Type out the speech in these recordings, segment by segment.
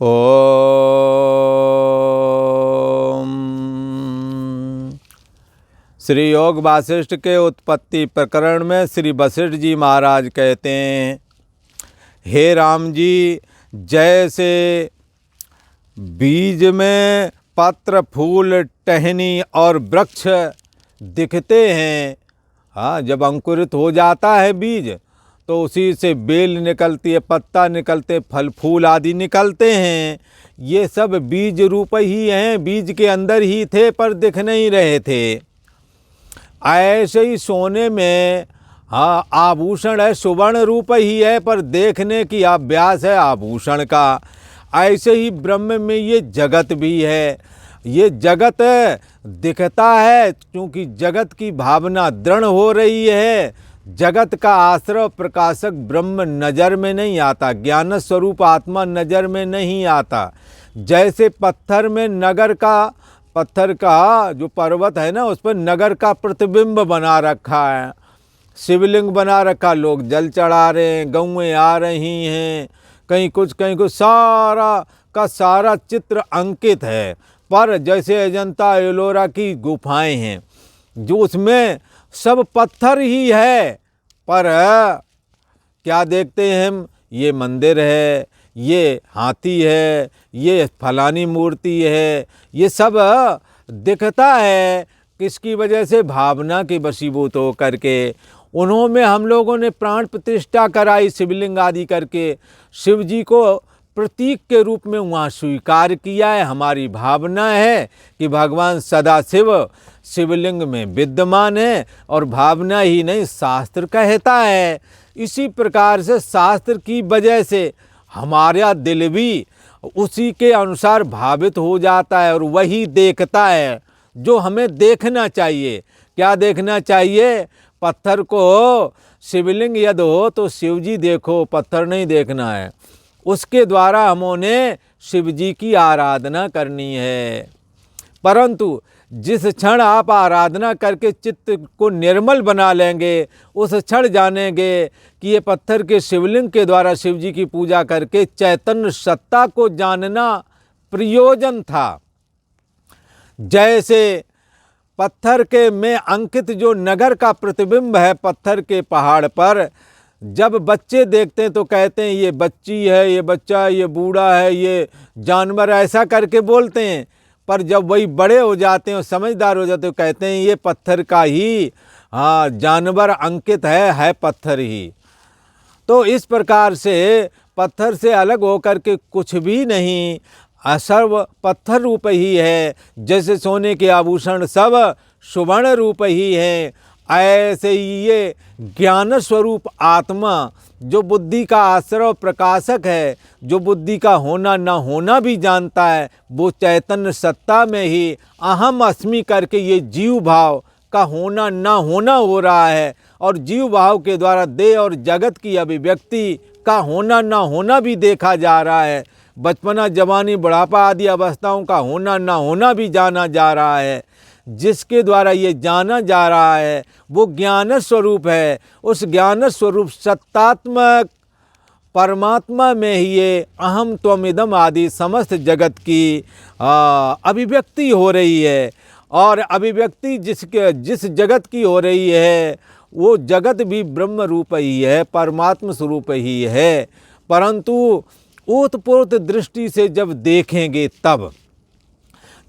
ओम। श्री योग वासिष्ठ के उत्पत्ति प्रकरण में श्री वशिष्ठ जी महाराज कहते हैं, हे राम जी, जैसे बीज में पत्र, फूल, टहनी और वृक्ष दिखते हैं, हाँ, जब अंकुरित हो जाता है बीज तो उसी से बेल निकलती है, पत्ता निकलते, फल फूल आदि निकलते हैं। ये सब बीज रूप ही हैं, बीज के अंदर ही थे पर दिख नहीं रहे थे। ऐसे ही सोने में हाँ आभूषण है, सुवर्ण रूप ही है पर देखने की अभ्यास है आभूषण का। ऐसे ही ब्रह्म में ये जगत भी है। ये जगत दिखता है क्योंकि जगत की भावना दृढ़ हो रही है। जगत का आश्रय प्रकाशक ब्रह्म नज़र में नहीं आता, ज्ञान स्वरूप आत्मा नज़र में नहीं आता। जैसे पत्थर में नगर का, पत्थर का जो पर्वत है ना, उस पर नगर का प्रतिबिंब बना रखा है, शिवलिंग बना रखा, लोग जल चढ़ा रहे हैं, गौएं आ रही हैं, कहीं कुछ सारा का सारा चित्र अंकित है। पर जैसे अजंता एलोरा की गुफाएं हैं जो उसमें सब पत्थर ही है, पर क्या देखते हैं हम, ये मंदिर है, ये हाथी है, ये फलानी मूर्ति है, ये सब दिखता है। किसकी वजह से? भावना के वशीभूत हो करके उन्होंने हम लोगों ने प्राण प्रतिष्ठा कराई शिवलिंग आदि करके, शिव जी को प्रतीक के रूप में वहाँ स्वीकार किया है। हमारी भावना है कि भगवान सदाशिव शिवलिंग में विद्यमान है, और भावना ही नहीं, शास्त्र कहता है। इसी प्रकार से शास्त्र की वजह से हमारा दिल भी उसी के अनुसार भावित हो जाता है और वही देखता है जो हमें देखना चाहिए। क्या देखना चाहिए? पत्थर को शिवलिंग यदि हो तो शिव जी देखो, पत्थर नहीं देखना है। उसके द्वारा हमने शिव जी की आराधना करनी है। परंतु जिस क्षण आप आराधना करके चित्त को निर्मल बना लेंगे, उस क्षण जानेंगे कि ये पत्थर के शिवलिंग के द्वारा शिव जी की पूजा करके चैतन्य सत्ता को जानना प्रयोजन था। जैसे पत्थर के में अंकित जो नगर का प्रतिबिंब है पत्थर के पहाड़ पर, जब बच्चे देखते हैं तो कहते हैं ये बच्ची है, ये बच्चा, ये बूढ़ा है, ये जानवर, ऐसा करके बोलते हैं। पर जब वही बड़े हो जाते हैं और समझदार हो जाते हैं तो कहते हैं ये पत्थर का ही हाँ जानवर अंकित है पत्थर ही। तो इस प्रकार से पत्थर से अलग होकर के कुछ भी नहीं, सर्व पत्थर रूप ही है। जैसे सोने के आभूषण सब सुवर्ण रूप ही हैं, ऐसे ही ये ज्ञान स्वरूप आत्मा जो बुद्धि का आश्रय प्रकाशक है, जो बुद्धि का होना न होना भी जानता है, वो चैतन्य सत्ता में ही अहम अस्मि करके ये जीव भाव का होना न होना हो रहा है, और जीव भाव के द्वारा देह और जगत की अभिव्यक्ति का होना न होना भी देखा जा रहा है। बचपना, जवानी, बुढ़ापा आदि अवस्थाओं का होना न होना भी जाना जा रहा है। जिसके द्वारा ये जाना जा रहा है वो ज्ञान स्वरूप है। उस ज्ञान स्वरूप सत्तात्मक परमात्मा में ही ये अहम त्वमिदम आदि समस्त जगत की अभिव्यक्ति हो रही है। और अभिव्यक्ति जिस जगत की हो रही है वो जगत भी ब्रह्म रूप ही है, परमात्म स्वरूप ही है। परंतु ओतप्रोत दृष्टि से जब देखेंगे तब,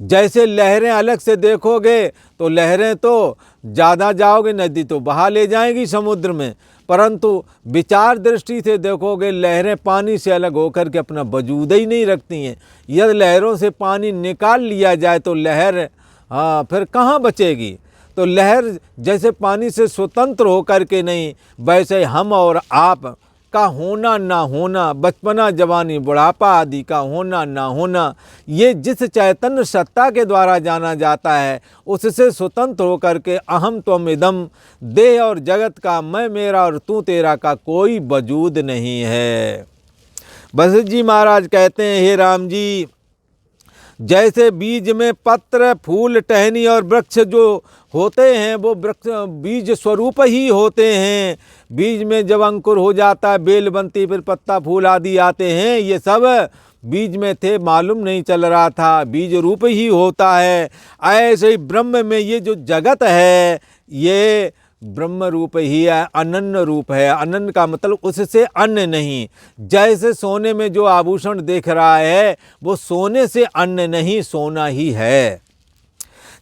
जैसे लहरें अलग से देखोगे तो लहरें तो ज़्यादा जाओगे नदी तो बहा ले जाएंगी समुद्र में, परंतु विचार दृष्टि से देखोगे लहरें पानी से अलग होकर के अपना वजूद ही नहीं रखती हैं। यदि लहरों से पानी निकाल लिया जाए तो लहर फिर कहाँ बचेगी? तो लहर जैसे पानी से स्वतंत्र होकर के नहीं, वैसे हम और आप का होना ना होना, बचपना, जवानी, बुढ़ापा आदि का होना ना होना, ये जिस चैतन्य सत्ता के द्वारा जाना जाता है उससे स्वतंत्र होकर के अहम त्वम इदम, देह और जगत का, मैं मेरा और तू तेरा का कोई वजूद नहीं है। वशिष्ठ जी महाराज कहते हैं, हे राम जी, जैसे बीज में पत्र, फूल, टहनी और वृक्ष जो होते हैं वो वृक्ष बीज स्वरूप ही होते हैं। बीज में जब अंकुर हो जाता है, बेल बनती, फिर पत्ता फूल आदि आते हैं, ये सब बीज में थे, मालूम नहीं चल रहा था, बीज रूप ही होता है। ऐसे ही ब्रह्म में ये जो जगत है ये ब्रह्म रूप ही है, अनन्य रूप है। अनन्य का मतलब उससे अन्य नहीं। जैसे सोने में जो आभूषण देख रहा है वो सोने से अन्य नहीं, सोना ही है।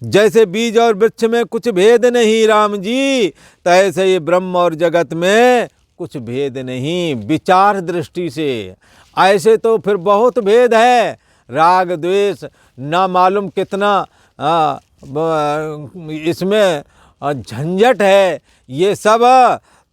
जैसे बीज और वृक्ष में कुछ भेद नहीं राम जी, तैसे ही ब्रह्म और जगत में कुछ भेद नहीं विचार दृष्टि से। ऐसे तो फिर बहुत भेद है, राग द्वेष ना मालूम कितना इसमें झंझट है। ये सब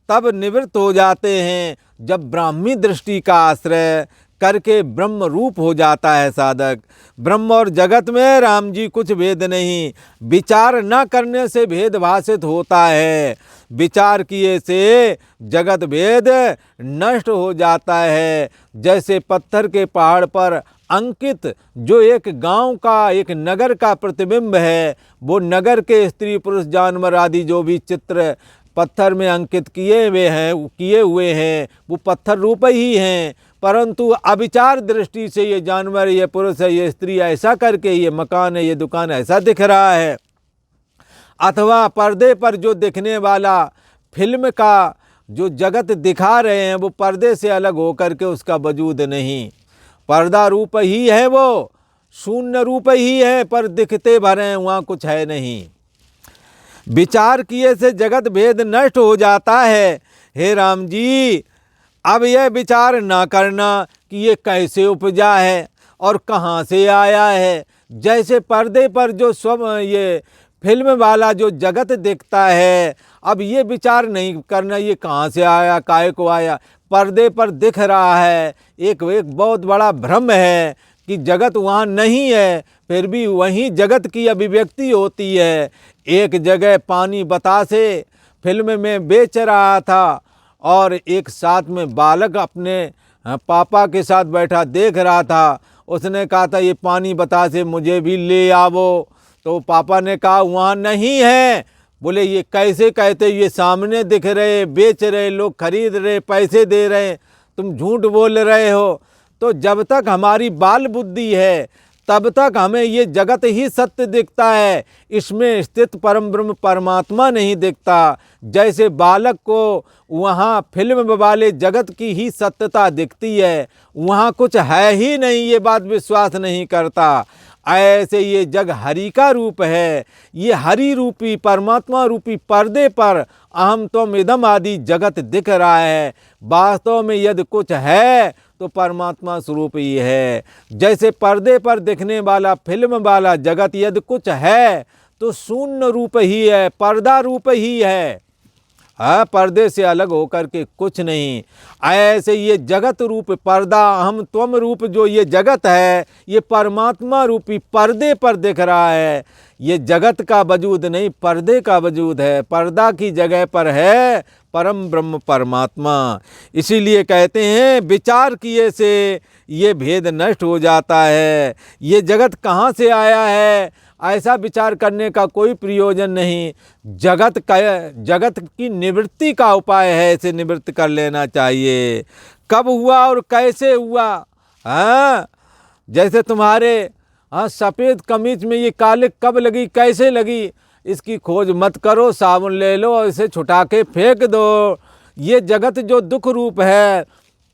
तब निवृत्त हो जाते हैं जब ब्राह्मी दृष्टि का आश्रय करके ब्रह्म रूप हो जाता है साधक। ब्रह्म और जगत में राम जी कुछ भेद नहीं, विचार न करने से भेद भाषित होता है। विचार किए से जगत भेद नष्ट हो जाता है। जैसे पत्थर के पहाड़ पर अंकित जो एक गांव का, एक नगर का प्रतिबिंब है, वो नगर के स्त्री पुरुष जानवर आदि जो भी चित्र पत्थर में अंकित किए हुए हैं वो पत्थर रूप ही हैं। परंतु अविचार दृष्टि से ये जानवर, ये पुरुष है, ये स्त्री ऐसा करके, ये मकान है, ये दुकान ऐसा दिख रहा है। अथवा पर्दे पर जो दिखने वाला फिल्म का जो जगत दिखा रहे हैं वो पर्दे से अलग होकर के उसका वजूद नहीं, पर्दा रूप ही है, वो शून्य रूप ही है, पर दिखते भर हैं, वहाँ कुछ है नहीं। विचार किए से जगत भेद नष्ट हो जाता है। हे राम जी, अब यह विचार ना करना कि ये कैसे उपजा है और कहाँ से आया है। जैसे पर्दे पर जो ये फिल्म वाला जो जगत दिखता है, अब ये विचार नहीं करना ये कहाँ से आया, काहे को आया। पर्दे पर दिख रहा है, एक बहुत बड़ा भ्रम है कि जगत वहाँ नहीं है, फिर भी वहीं जगत की अभिव्यक्ति होती है। एक जगह पानी बतासे फिल्म में बेच रहा था और एक साथ में बालक अपने पापा के साथ बैठा देख रहा था। उसने कहा था ये पानी बतासे मुझे भी ले आवो, तो पापा ने कहा वहाँ नहीं है। बोले ये कैसे कहते, ये सामने दिख रहे, बेच रहे, लोग खरीद रहे, पैसे दे रहे, तुम झूठ बोल रहे हो। तो जब तक हमारी बाल बुद्धि है तब तक हमें ये जगत ही सत्य दिखता है, इसमें स्थित परम ब्रह्म परमात्मा नहीं दिखता। जैसे बालक को वहाँ फिल्म वाले जगत की ही सत्यता दिखती है, वहाँ कुछ है ही नहीं, ये बात विश्वास नहीं करता। ऐसे ये जग हरि का रूप है। ये हरि रूपी परमात्मा रूपी पर्दे पर अहम त्वम इदम आदि जगत दिख रहा है। वास्तव में यदि कुछ है तो परमात्मा स्वरूप ही है। जैसे पर्दे पर दिखने वाला फिल्म वाला जगत यदि कुछ है तो शून्य रूप ही है, पर्दा रूप ही है, पर्दे से अलग होकर के कुछ नहीं। ऐसे ये जगत रूप पर्दा हम त्वम रूप जो ये जगत है ये परमात्मा रूपी पर्दे पर दिख रहा है। ये जगत का वजूद नहीं, पर्दे का वजूद है। पर्दा की जगह पर है परम ब्रह्म परमात्मा। इसीलिए कहते हैं विचार किए से ये भेद नष्ट हो जाता है। ये जगत कहाँ से आया है ऐसा विचार करने का कोई प्रयोजन नहीं। जगत की निवृत्ति का उपाय है, इसे निवृत्त कर लेना चाहिए। कब हुआ और कैसे हुआ, जैसे तुम्हारे सफ़ेद कमीज में ये काले कब लगी, कैसे लगी, इसकी खोज मत करो, साबुन ले लो और इसे छुटा के फेंक दो। ये जगत जो दुख रूप है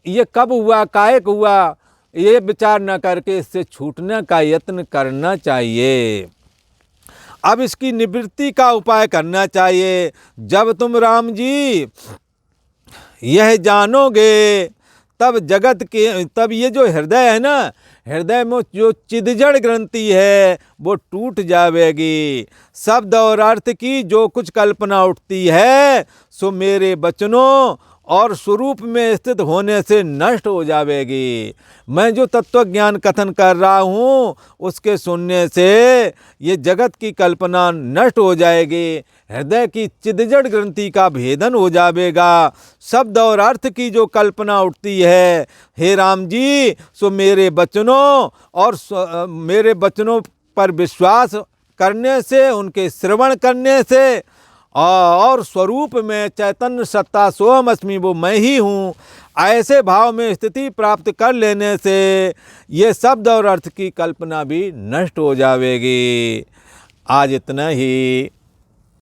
ये कब हुआ, काहे को हुआ, ये विचार न करके इससे छूटने का यत्न करना चाहिए। अब इसकी निवृत्ति का उपाय करना चाहिए। जब तुम राम जी यह जानोगे तब ये जो हृदय है ना, हृदय में जो चिदजड़ ग्रंथि है वो टूट जाएगी। शब्द और अर्थ की जो कुछ कल्पना उठती है सो मेरे वचनों और स्वरूप में स्थित होने से नष्ट हो जाएगी। मैं जो तत्व ज्ञान कथन कर रहा हूँ उसके सुनने से ये जगत की कल्पना नष्ट हो जाएगी, हृदय की चिदजड़ ग्रंथि का भेदन हो जाएगा। शब्द और अर्थ की जो कल्पना उठती है हे राम जी सो मेरे वचनों पर विश्वास करने से, उनके श्रवण करने से और स्वरूप में चैतन्य सत्ता सोहम अस्मि वो मैं ही हूँ, ऐसे भाव में स्थिति प्राप्त कर लेने से ये शब्द और अर्थ की कल्पना भी नष्ट हो जाएगी। आज इतना ही।